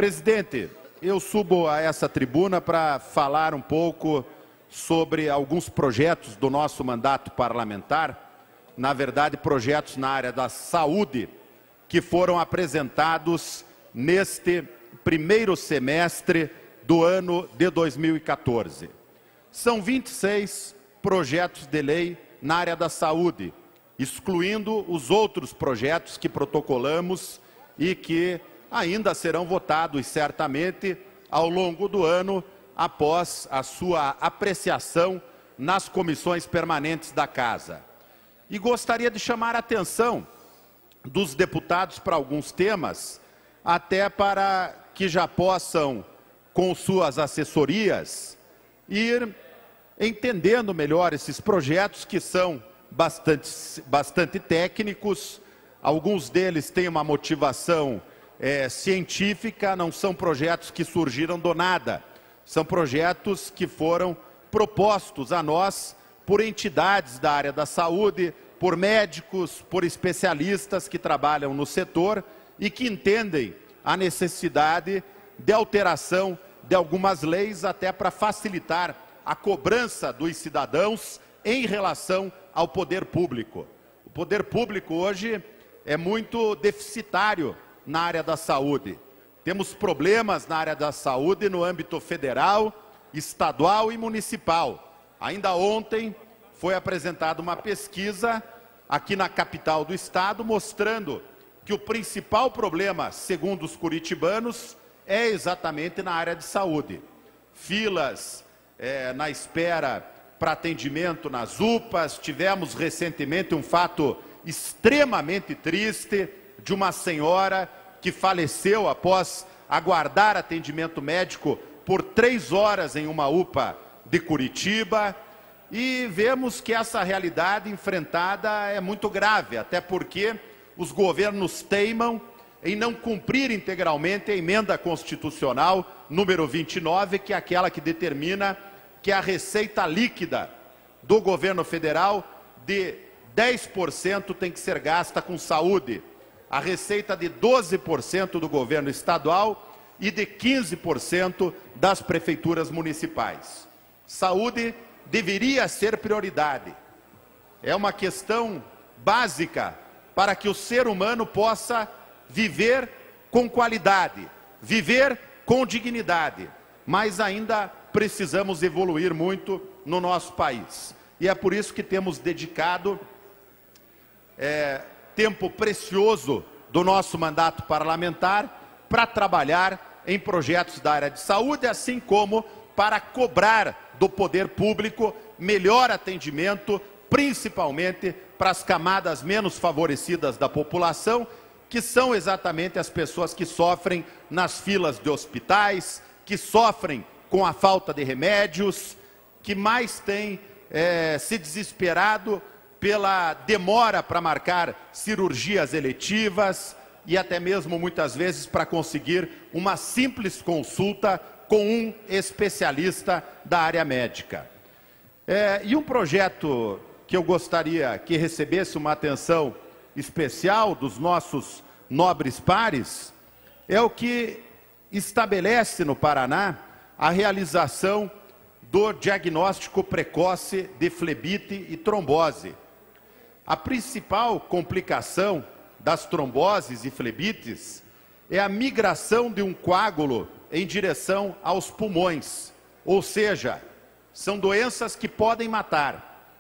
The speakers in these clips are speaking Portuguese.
Presidente, eu subo a essa tribuna para falar um pouco sobre alguns projetos do nosso mandato parlamentar, na verdade, projetos na área da saúde, que foram apresentados neste primeiro semestre do ano de 2014. São 26 projetos de lei na área da saúde, excluindo os outros projetos que protocolamos e que ainda serão votados certamente ao longo do ano, após a sua apreciação nas comissões permanentes da Casa. E gostaria de chamar a atenção dos deputados para alguns temas, até para que já possam, com suas assessorias, ir entendendo melhor esses projetos que são bastante técnicos. Alguns deles têm uma motivação científica, não são projetos que surgiram do nada, são projetos que foram propostos a nós por entidades da área da saúde, por médicos, por especialistas que trabalham no setor e que entendem a necessidade de alteração de algumas leis até para facilitar a cobrança dos cidadãos em relação ao poder público. O poder público hoje é muito deficitário na área da saúde. Temos problemas na área da saúde no âmbito federal, estadual e municipal. Ainda ontem foi apresentada uma pesquisa aqui na capital do estado mostrando que o principal problema, segundo os curitibanos, é exatamente na área de saúde. Filas na espera para atendimento nas UPAs. Tivemos recentemente um fato extremamente triste de uma senhora que faleceu após aguardar atendimento médico por 3 horas em uma UPA de Curitiba. E vemos que essa realidade enfrentada é muito grave, até porque os governos teimam em não cumprir integralmente a emenda constitucional número 29, que é aquela que determina que a receita líquida do governo federal de 10% tem que ser gasta com saúde, a receita de 12% do governo estadual e de 15% das prefeituras municipais. Saúde deveria ser prioridade. É uma questão básica para que o ser humano possa viver com qualidade, viver com dignidade, mas ainda precisamos evoluir muito no nosso país. E é por isso que temos dedicado tempo precioso do nosso mandato parlamentar para trabalhar em projetos da área de saúde, assim como para cobrar do poder público melhor atendimento, principalmente para as camadas menos favorecidas da população, que são exatamente as pessoas que sofrem nas filas de hospitais, que sofrem com a falta de remédios, que mais têm se desesperado pela demora para marcar cirurgias eletivas e até mesmo muitas vezes para conseguir uma simples consulta com um especialista da área médica. E um projeto que eu gostaria que recebesse uma atenção especial dos nossos nobres pares é o que estabelece no Paraná a realização do diagnóstico precoce de flebite e trombose. A principal complicação das tromboses e flebites é a migração de um coágulo em direção aos pulmões, ou seja, são doenças que podem matar,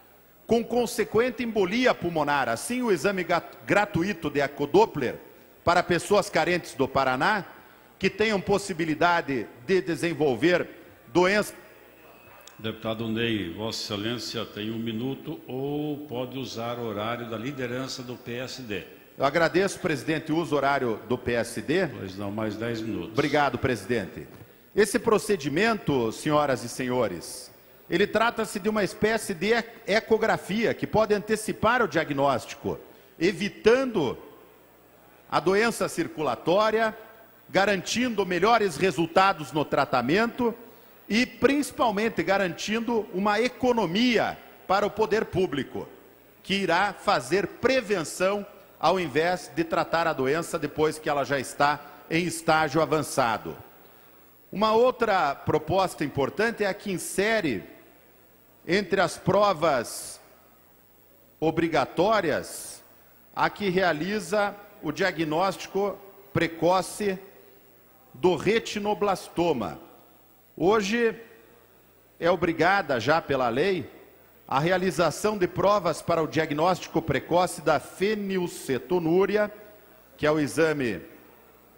com consequente embolia pulmonar. Assim, o exame gratuito de ecodoppler para pessoas carentes do Paraná, que tenham possibilidade de desenvolver doenças. Deputado Ney, Vossa Excelência tem 1 minuto ou pode usar o horário da liderança do PSD. Eu agradeço, presidente, o uso horário do PSD. Pois não, mais 10 minutos. Obrigado, presidente. Esse procedimento, senhoras e senhores, ele trata-se de uma espécie de ecografia que pode antecipar o diagnóstico, evitando a doença circulatória, garantindo melhores resultados no tratamento e, principalmente, garantindo uma economia para o poder público, que irá fazer prevenção ao invés de tratar a doença depois que ela já está em estágio avançado. Uma outra proposta importante é a que insere entre as provas obrigatórias a que realiza o diagnóstico precoce do retinoblastoma. Hoje é obrigada já pela lei a realização de provas para o diagnóstico precoce da fenilcetonúria, que é o exame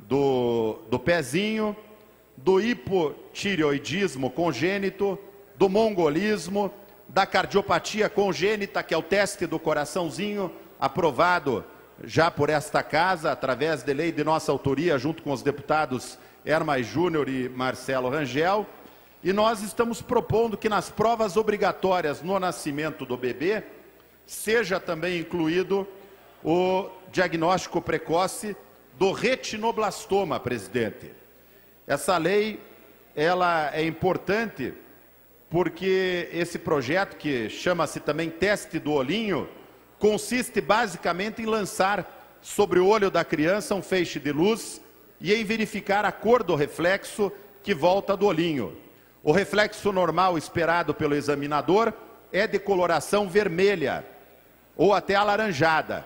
do pezinho, do hipotireoidismo congênito, do mongolismo, da cardiopatia congênita, que é o teste do coraçãozinho, aprovado já por esta casa, através de lei de nossa autoria, junto com os deputados Hermais Júnior e Marcelo Rangel. E nós estamos propondo que nas provas obrigatórias no nascimento do bebê, seja também incluído o diagnóstico precoce do retinoblastoma, presidente. Essa lei, ela é importante porque esse projeto, que chama-se também Teste do Olhinho, consiste basicamente em lançar sobre o olho da criança um feixe de luz e em verificar a cor do reflexo que volta do olhinho. O reflexo normal esperado pelo examinador é de coloração vermelha ou até alaranjada.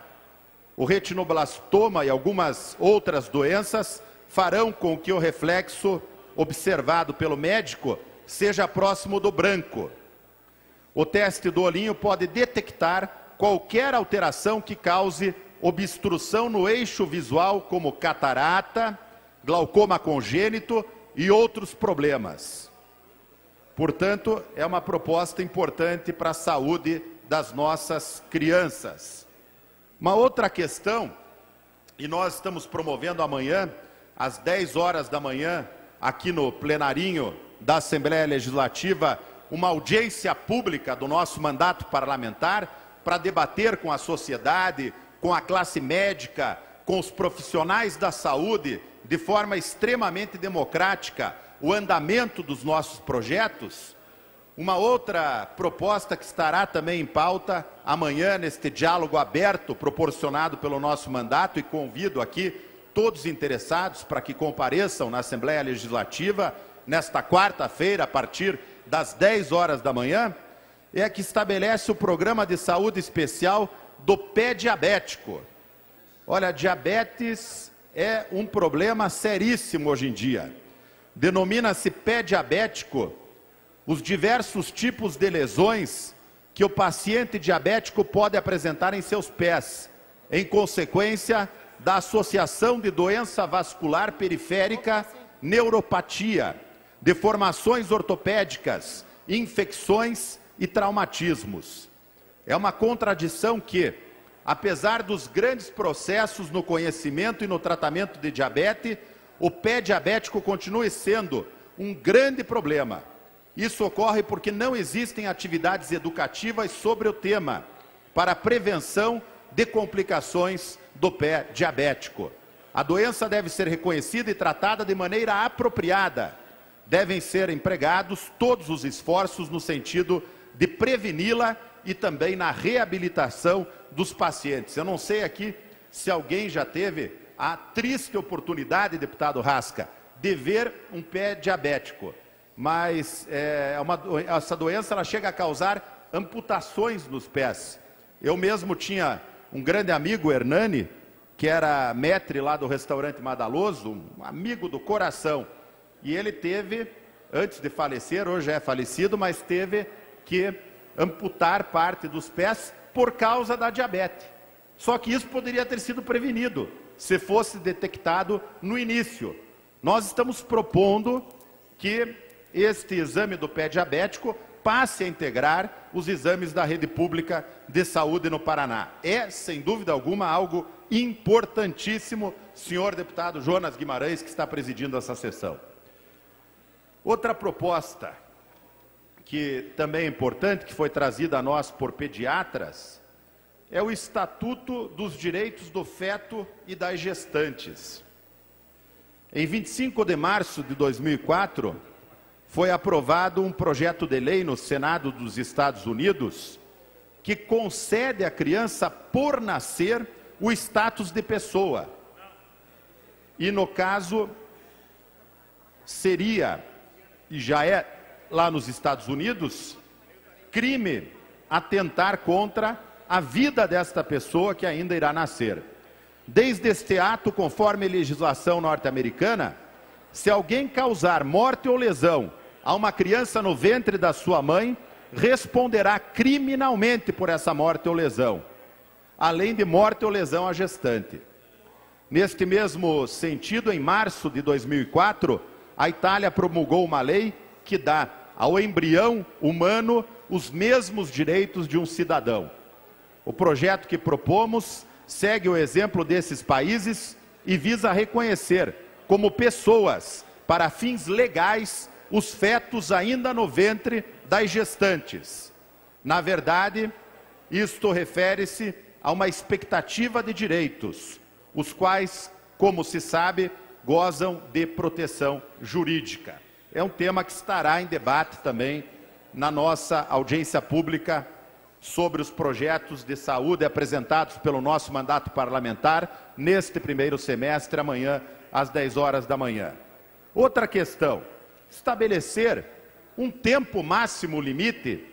O retinoblastoma e algumas outras doenças farão com que o reflexo observado pelo médico seja próximo do branco. O teste do olhinho pode detectar qualquer alteração que cause obstrução no eixo visual, como catarata, glaucoma congênito e outros problemas. Portanto, é uma proposta importante para a saúde das nossas crianças. Uma outra questão, e nós estamos promovendo amanhã, às 10 horas da manhã, aqui no plenarinho da Assembleia Legislativa, uma audiência pública do nosso mandato parlamentar para debater com a sociedade, com a classe médica, com os profissionais da saúde, de forma extremamente democrática, o andamento dos nossos projetos. Uma outra proposta que estará também em pauta amanhã, neste diálogo aberto proporcionado pelo nosso mandato, e convido aqui todos interessados para que compareçam na Assembleia Legislativa nesta quarta-feira, a partir das 10 horas da manhã, é a que estabelece o programa de saúde especial do pé diabético. Olha, diabetes é um problema seríssimo hoje em dia. Denomina-se pé diabético os diversos tipos de lesões que o paciente diabético pode apresentar em seus pés, em consequência da associação de doença vascular periférica, neuropatia, deformações ortopédicas, infecções e traumatismos. É uma contradição que, apesar dos grandes processos no conhecimento e no tratamento de diabetes, o pé diabético continue sendo um grande problema. Isso ocorre porque não existem atividades educativas sobre o tema para a prevenção de complicações do pé diabético. A doença deve ser reconhecida e tratada de maneira apropriada. Devem ser empregados todos os esforços no sentido de preveni-la e também na reabilitação dos pacientes. Eu não sei aqui se alguém já teve a triste oportunidade, deputado Rasca, de ver um pé diabético, mas essa doença ela chega a causar amputações nos pés. Eu mesmo tinha um grande amigo, Hernani, que era maître lá do restaurante Madaloso, um amigo do coração, e ele teve, antes de falecer, hoje é falecido, mas teve que amputar parte dos pés por causa da diabetes. Só que isso poderia ter sido prevenido se fosse detectado no início. Nós estamos propondo que este exame do pé diabético passe a integrar os exames da rede pública de saúde no Paraná. É, sem dúvida alguma, algo importantíssimo, senhor deputado Jonas Guimarães, que está presidindo essa sessão. Outra proposta que também é importante, que foi trazida a nós por pediatras, é o Estatuto dos Direitos do Feto e das Gestantes. Em 25 de março de 2004, foi aprovado um projeto de lei no Senado dos Estados Unidos que concede à criança por nascer o status de pessoa. E no caso, seria, e já é lá nos Estados Unidos, crime atentar contra a vida desta pessoa que ainda irá nascer. Desde este ato, conforme a legislação norte-americana, se alguém causar morte ou lesão a uma criança no ventre da sua mãe, responderá criminalmente por essa morte ou lesão, além de morte ou lesão à gestante. Neste mesmo sentido, em março de 2004, a Itália promulgou uma lei que dá ao embrião humano os mesmos direitos de um cidadão. O projeto que propomos segue o exemplo desses países e visa reconhecer como pessoas, para fins legais, os fetos ainda no ventre das gestantes. Na verdade, isto refere-se a uma expectativa de direitos, os quais, como se sabe, gozam de proteção jurídica. É um tema que estará em debate também na nossa audiência pública sobre os projetos de saúde apresentados pelo nosso mandato parlamentar neste primeiro semestre, amanhã, às 10 horas da manhã. Outra questão, estabelecer um tempo máximo limite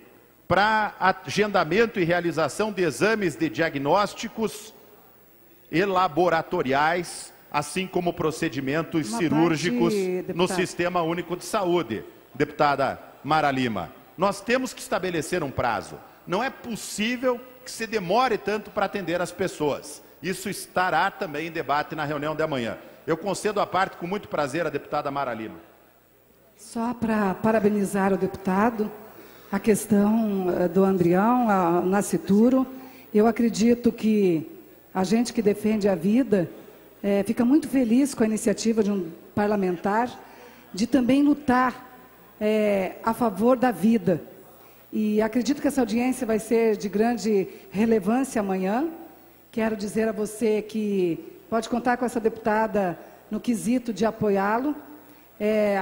para agendamento e realização de exames de diagnósticos e laboratoriais, assim como procedimentos cirúrgicos no Sistema Único de Saúde. Deputada Mara Lima, nós temos que estabelecer um prazo. Não é possível que se demore tanto para atender as pessoas. Isso estará também em debate na reunião de amanhã. Eu concedo a parte com muito prazer à deputada Mara Lima. Só para parabenizar o deputado, a questão do embrião, o nascituro, eu acredito que a gente que defende a vida fica muito feliz com a iniciativa de um parlamentar de também lutar a favor da vida. E acredito que essa audiência vai ser de grande relevância amanhã. Quero dizer a você que pode contar com essa deputada no quesito de apoiá-lo.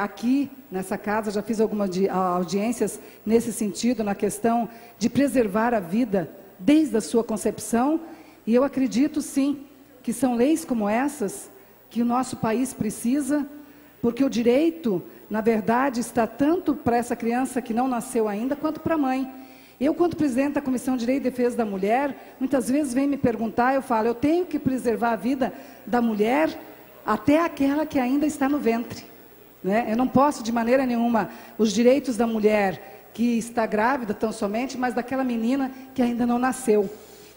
Aqui, nessa casa, já fiz algumas audiências nesse sentido, na questão de preservar a vida desde a sua concepção. E eu acredito, sim, que são leis como essas que o nosso país precisa, porque o direito, na verdade, está tanto para essa criança que não nasceu ainda, quanto para a mãe. Eu, quando presidente da Comissão de Direito e Defesa da Mulher, muitas vezes vem me perguntar, eu falo, eu tenho que preservar a vida da mulher até aquela que ainda está no ventre, né? Eu não posso, de maneira nenhuma, os direitos da mulher que está grávida tão somente, mas daquela menina que ainda não nasceu.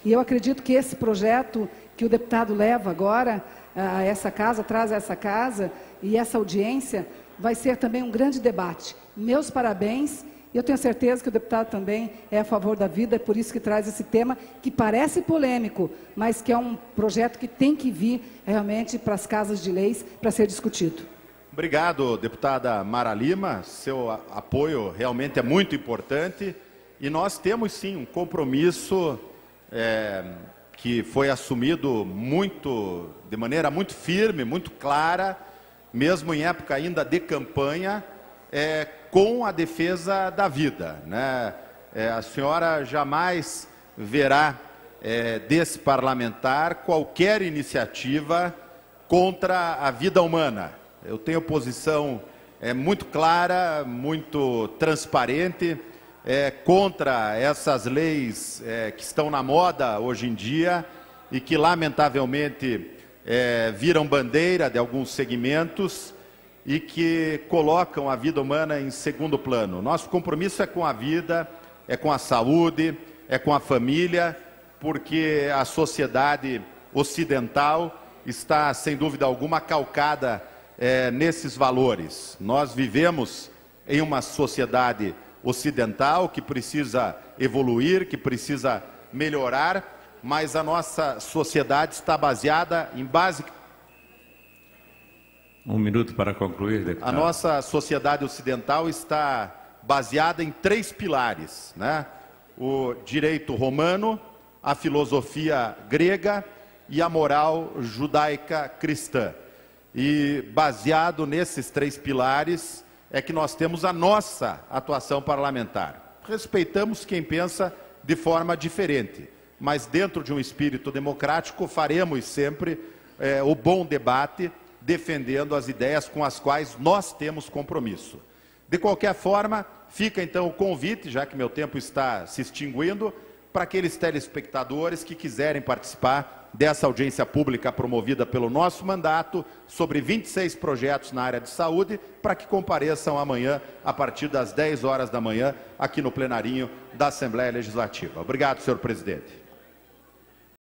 E eu acredito que esse projeto que o deputado leva agora a essa casa, traz a essa casa, e essa audiência, vai ser também um grande debate. Meus parabéns, e eu tenho certeza que o deputado também é a favor da vida, é por isso que traz esse tema, que parece polêmico, mas que é um projeto que tem que vir realmente para as casas de leis para ser discutido. Obrigado, deputada Mara Lima, seu apoio realmente é muito importante, e nós temos sim um compromisso que foi assumido de maneira muito firme, muito clara, mesmo em época ainda de campanha, com a defesa da vida, né? A senhora jamais verá desse parlamentar qualquer iniciativa contra a vida humana. Eu tenho posição muito clara, muito transparente, contra essas leis que estão na moda hoje em dia e que, lamentavelmente, viram bandeira de alguns segmentos e que colocam a vida humana em segundo plano. Nosso compromisso é com a vida, é com a saúde, é com a família, porque a sociedade ocidental está, sem dúvida alguma, calcada nesses valores. Nós vivemos em uma sociedade ocidental que precisa evoluir, que precisa melhorar, mas a nossa sociedade está baseada em base... Um minuto para concluir, deputado. A nossa sociedade ocidental está baseada em 3 pilares, né? O direito romano, a filosofia grega e a moral judaica cristã. E baseado nesses 3 pilares é que nós temos a nossa atuação parlamentar. Respeitamos quem pensa de forma diferente, mas dentro de um espírito democrático faremos sempre o bom debate defendendo as ideias com as quais nós temos compromisso. De qualquer forma, fica então o convite, já que meu tempo está se extinguindo, para aqueles telespectadores que quiserem participar dessa audiência pública promovida pelo nosso mandato sobre 26 projetos na área de saúde, para que compareçam amanhã, a partir das 10 horas da manhã, aqui no plenarinho da Assembleia Legislativa. Obrigado, senhor presidente.